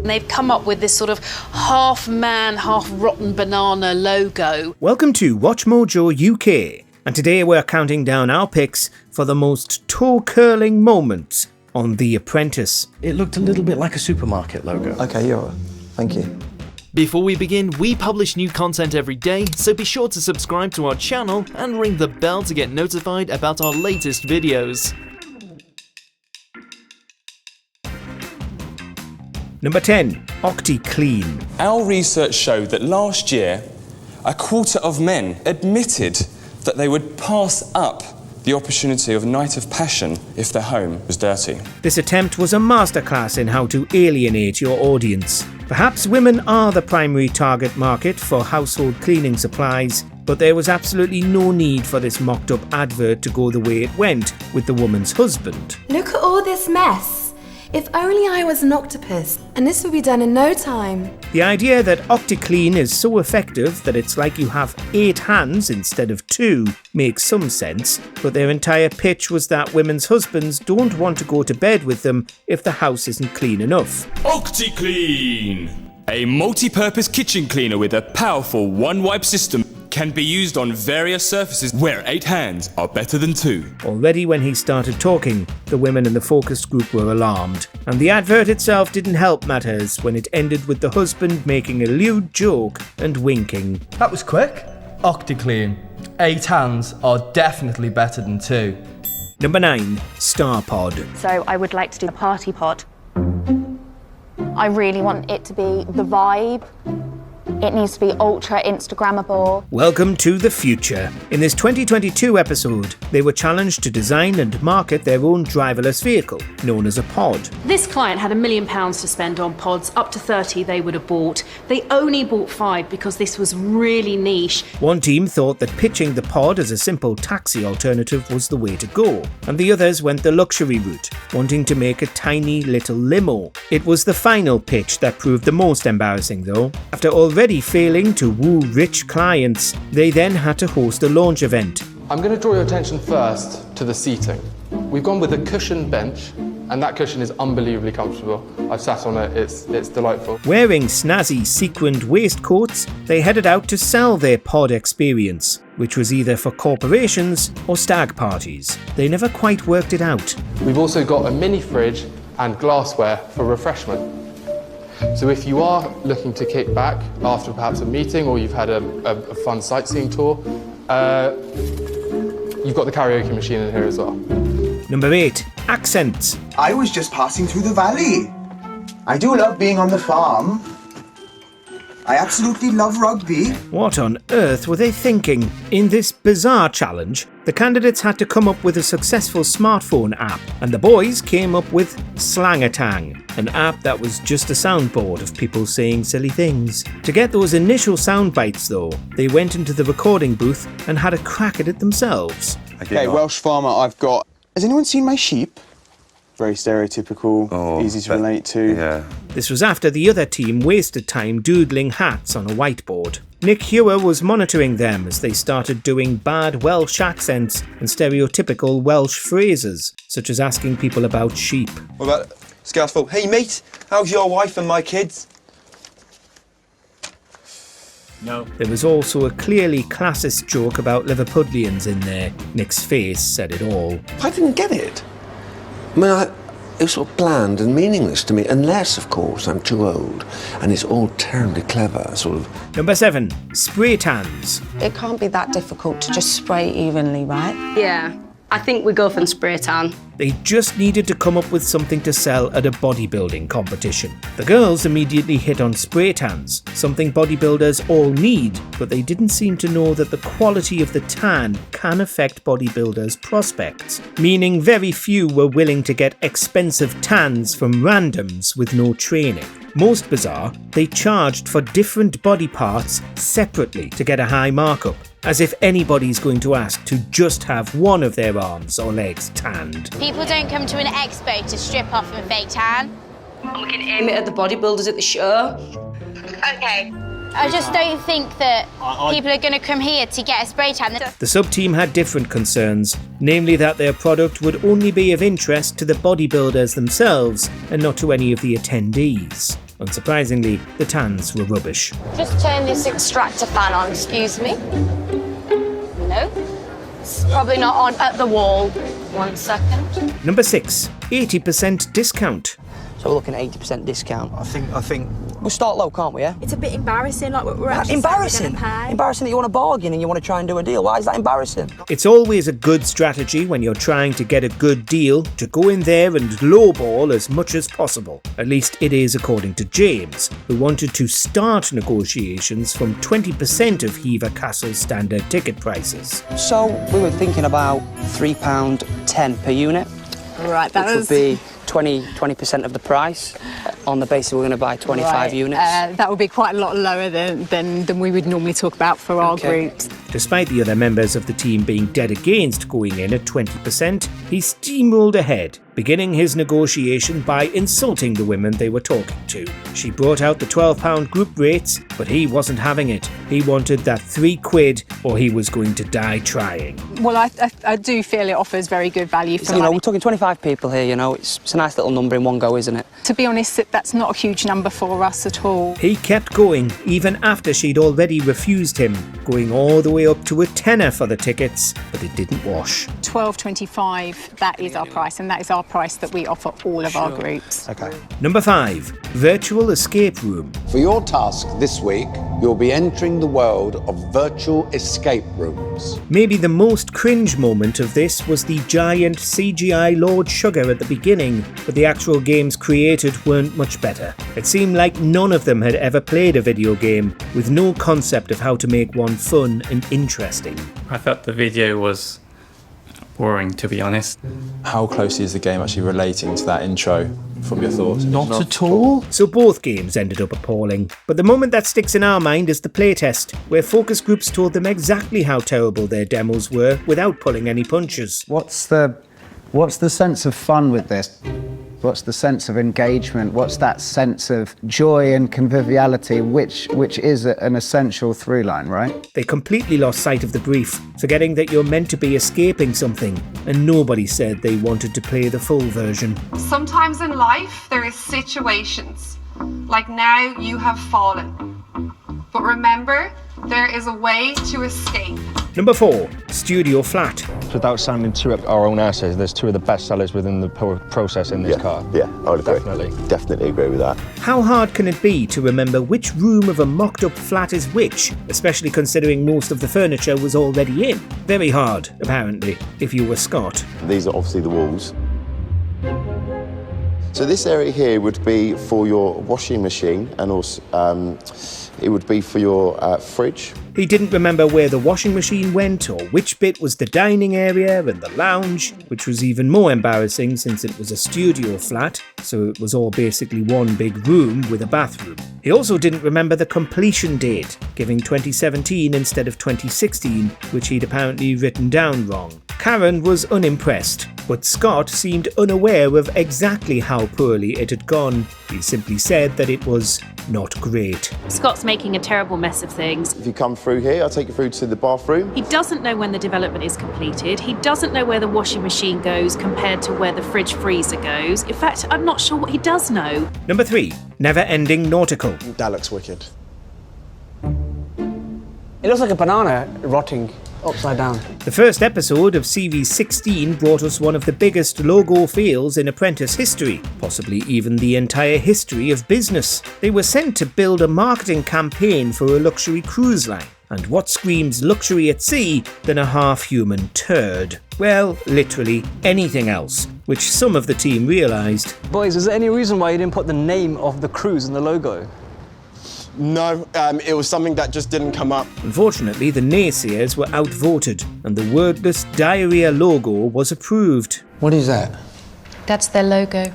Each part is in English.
They've come up with this sort of half man, half rotten banana logo. Welcome to WatchMojoUK, and today we're counting down our picks for the most toe-curling moments on The Apprentice. It looked a little bit like a supermarket logo. Okay, you're right. Thank you. Before we begin, we publish new content every day, so be sure to subscribe to our channel and ring the bell to get notified about our latest videos. Number 10. OptiClean. Our research showed that last year, a quarter of men admitted that they would pass up the opportunity of a night of passion if their home was dirty. This attempt was a masterclass in how to alienate your audience. Perhaps women are the primary target market for household cleaning supplies, but there was absolutely no need for this mocked-up advert to go the way it went with the woman's husband. Look at all this mess. If only I was an octopus, and this would be done in no time. The idea that OptiClean is so effective that it's like you have 8 hands instead of 2 makes some sense, but their entire pitch was that women's husbands don't want to go to bed with them if the house isn't clean enough. OptiClean! A multi-purpose kitchen cleaner with a powerful one-wipe system can be used on various surfaces where 8 hands are better than 2. Already when he started talking, the women in the focus group were alarmed, and the advert itself didn't help matters when it ended with the husband making a lewd joke and winking. That was quick. OptiClean. 8 hands are definitely better than 2. Number 9. Star Pod. So I would like to do a party pod. I really want it to be the vibe. It needs to be ultra Instagrammable. Welcome to the future. In this 2022 episode, they were challenged to design and market their own driverless vehicle, known as a pod. This client had £1 million to spend on pods, up to 30 they would have bought. They only bought 5 because this was really niche. One team thought that pitching the pod as a simple taxi alternative was the way to go, and the others went the luxury route, wanting to make a tiny little limo. It was the final pitch that proved the most embarrassing though. After already failing to woo rich clients, they then had to host a launch event. I'm going to draw your attention first to the seating. We've gone with a cushioned bench, and that cushion is unbelievably comfortable. I've sat on it, it's delightful. Wearing snazzy sequined waistcoats, they headed out to sell their pod experience, which was either for corporations or stag parties. They never quite worked it out. We've also got a mini fridge and glassware for refreshment. So if you are looking to kick back after perhaps a meeting or you've had a fun sightseeing tour, you've got the karaoke machine in here as well. Number 8. Accents. I was just passing through the valley. I do love being on the farm. I absolutely love rugby. What on earth were they thinking? In this bizarre challenge, the candidates had to come up with a successful smartphone app, and the boys came up with Slangatang, an app that was just a soundboard of people saying silly things. To get those initial sound bites though, they went into the recording booth and had a crack at it themselves. Okay, Welsh farmer, I've got... Has anyone seen my sheep? Very stereotypical, easy to relate to. Yeah. This was after the other team wasted time doodling hats on a whiteboard. Nick Hewer was monitoring them as they started doing bad Welsh accents and stereotypical Welsh phrases, such as asking people about sheep. What about Scouseful? Hey mate, how's your wife and my kids? No. There was also a clearly classist joke about Liverpudlians in there. Nick's face said it all. I didn't get it. I mean, it was sort of bland and meaningless to me, unless, of course, I'm too old and it's all terribly clever, sort of. Number 7. Spray tans. It can't be that difficult to just spray evenly, right? Yeah, I think we go for the spray tan. They just needed to come up with something to sell at a bodybuilding competition. The girls immediately hit on spray tans, something bodybuilders all need, but they didn't seem to know that the quality of the tan can affect bodybuilders' prospects, meaning very few were willing to get expensive tans from randoms with no training. Most bizarre, they charged for different body parts separately to get a high markup, as if anybody's going to ask to just have one of their arms or legs tanned. People don't come to an expo to strip off and fake tan. And we can aim it at the bodybuilders at the show. Okay. I just don't think that people are going to come here to get a spray tan. The sub-team had different concerns, namely that their product would only be of interest to the bodybuilders themselves and not to any of the attendees. Unsurprisingly, the tans were rubbish. Just turn this extractor fan on, excuse me. No, it's probably not on at the wall. 1 second. Number 6, 80% discount. So we're looking at 80% discount. I think we'll start low, can't we? Yeah. It's a bit embarrassing, like we're actually embarrassing. Embarrassing that you want to bargain and you want to try and do a deal. Why is that embarrassing? It's always a good strategy when you're trying to get a good deal to go in there and lowball as much as possible. At least it is according to James, who wanted to start negotiations from 20% of Hever Castle's standard ticket prices. So we were thinking about £3.10 per unit. Right, that which would be 20% of the price on the basis we're going to buy 25 units. That would be quite a lot lower than we would normally talk about for our groups. Despite the other members of the team being dead against going in at 20%, he steamrolled ahead, beginning his negotiation by insulting the women they were talking to. She brought out the £12 group rates, but he wasn't having it. He wanted that £3 or he was going to die trying. Well, I do feel it offers very good value for money. We're talking 25 people here, it's a nice little number in one go, isn't it? To be honest, that's not a huge number for us at all. He kept going, even after she'd already refused him, going all the way up to a tenner for the tickets, but it didn't wash. £12.25, that is our price, and that is our price that we offer all of our groups. Okay. Number 5, virtual escape room. For your task this week, you'll be entering the world of virtual escape rooms. Maybe the most cringe moment of this was the giant CGI Lord Sugar at the beginning, but the actual games created weren't much better. It seemed like none of them had ever played a video game, with no concept of how to make one fun and interesting. I thought the video was boring, to be honest. How closely is the game actually relating to that intro from your thoughts? Not at all. So both games ended up appalling. But the moment that sticks in our mind is the playtest, where focus groups told them exactly how terrible their demos were without pulling any punches. What's the sense of fun with this? What's the sense of engagement? What's that sense of joy and conviviality, which is an essential through line, right? They completely lost sight of the brief, forgetting that you're meant to be escaping something, and nobody said they wanted to play the full version. Sometimes in life there is situations, like now you have fallen. But remember, there is a way to escape. Number 4, studio flat. Without sounding too up our own asses, there's two of the best sellers within the process in this car. Yeah, I would agree. Definitely agree with that. How hard can it be to remember which room of a mocked-up flat is which, especially considering most of the furniture was already in? Very hard, apparently, if you were Scott. These are obviously the walls. So this area here would be for your washing machine, and also it would be for your fridge. He didn't remember where the washing machine went or which bit was the dining area and the lounge, which was even more embarrassing since it was a studio flat, so it was all basically one big room with a bathroom. He also didn't remember the completion date, giving 2017 instead of 2016, which he'd apparently written down wrong. Karen was unimpressed, but Scott seemed unaware of exactly how poorly it had gone. He simply said that it was not great. Scott's making a terrible mess of things. If you come through here, I'll take you through to the bathroom. He doesn't know when the development is completed. He doesn't know where the washing machine goes compared to where the fridge freezer goes. In fact, I'm not sure what he does know. Number 3, never-ending nautical. That looks wicked. It looks like a banana rotting upside down. The first episode of Series 16 brought us one of the biggest logo fails in Apprentice history, possibly even the entire history of business. They were sent to build a marketing campaign for a luxury cruise line. And what screams luxury at sea than a half-human turd? Well, literally anything else, which some of the team realised. Boys, is there any reason why you didn't put the name of the cruise in the logo? No, it was something that just didn't come up. Unfortunately, the naysayers were outvoted, and the wordless diarrhea logo was approved. What is that? That's their logo.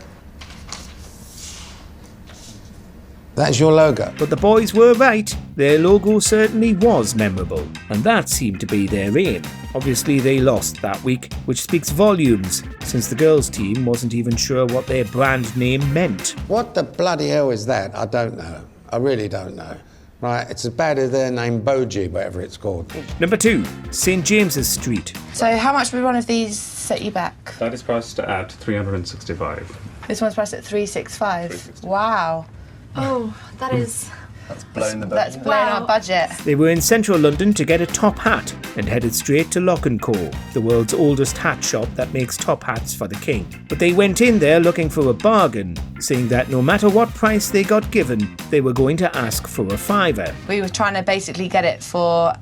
That's your logo? But the boys were right. Their logo certainly was memorable, and that seemed to be their aim. Obviously, they lost that week, which speaks volumes, since the girls' team wasn't even sure what their brand name meant. What the bloody hell is that? I don't know. I really don't know. Right, it's as bad as their name Boji, whatever it's called. Number 2, St James's Street. So how much would one of these set you back? That is priced at 365. This one's priced at 365. Wow. Oh, that is... That's blown the That's blown our budget. They were in central London to get a top hat and headed straight to Lock & Co, the world's oldest hat shop that makes top hats for the king. But they went in there looking for a bargain, saying that no matter what price they got given, they were going to ask for a fiver. We were trying to basically get it for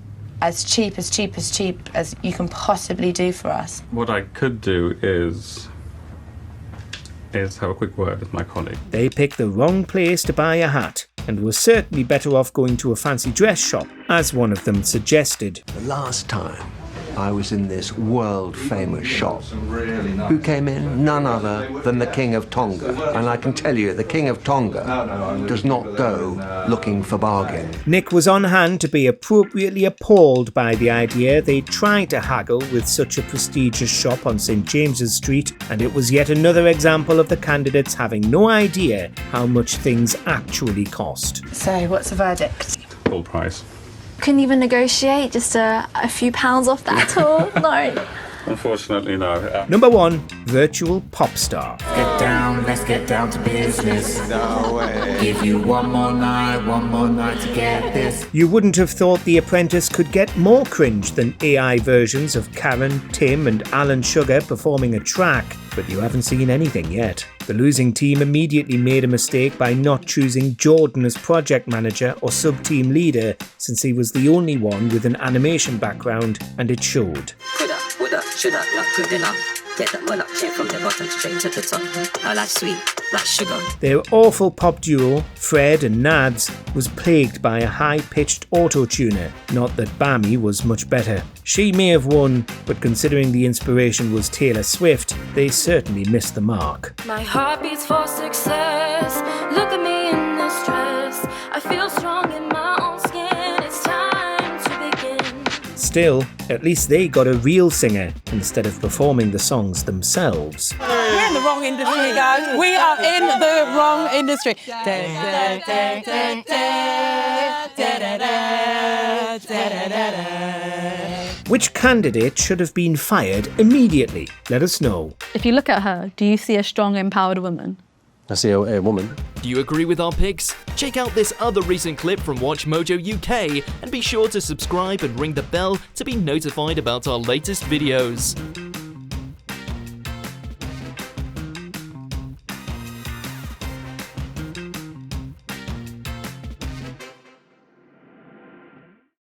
as cheap as you can possibly do for us. What I could do is have a quick word with my colleague. They picked the wrong place to buy a hat and were certainly better off going to a fancy dress shop, as one of them suggested. The last time I was in this world-famous shop, who came in? None other than the King of Tonga. And I can tell you, the King of Tonga does not go looking for bargain. Nick was on hand to be appropriately appalled by the idea they tried to haggle with such a prestigious shop on St James's Street, and it was yet another example of the candidates having no idea how much things actually cost. So, what's the verdict? Full price. Couldn't even negotiate just a few pounds off that at all? No. Unfortunately, no. Number 1, virtual pop star. Get down, let's get down to business. No way. Give you one more night to get this. You wouldn't have thought The Apprentice could get more cringe than AI versions of Karen, Tim and Alan Sugar performing a track, but you haven't seen anything yet. The losing team immediately made a mistake by not choosing Jordan as project manager or sub-team leader, since he was the only one with an animation background, and it showed. Coulda, woulda, shoulda, not good enough. Get that one up, came from the bottom straight to the top. I like sweet, like sugar. Their awful pop duo, Fred and Nads, was plagued by a high-pitched auto-tuner. Not that Bammy was much better. She may have won, but considering the inspiration was Taylor Swift, they certainly missed the mark. My heart beats for success. Look at me in this dress. I feel strong in my own skin. It's time to begin. Still, at least they got a real singer instead of performing the songs themselves. We're in the wrong industry, guys. We are in the wrong industry. Which candidate should have been fired immediately? Let us know. If you look at her, do you see a strong, empowered woman? I see a woman. Do you agree with our picks? Check out this other recent clip from WatchMojoUK and be sure to subscribe and ring the bell to be notified about our latest videos.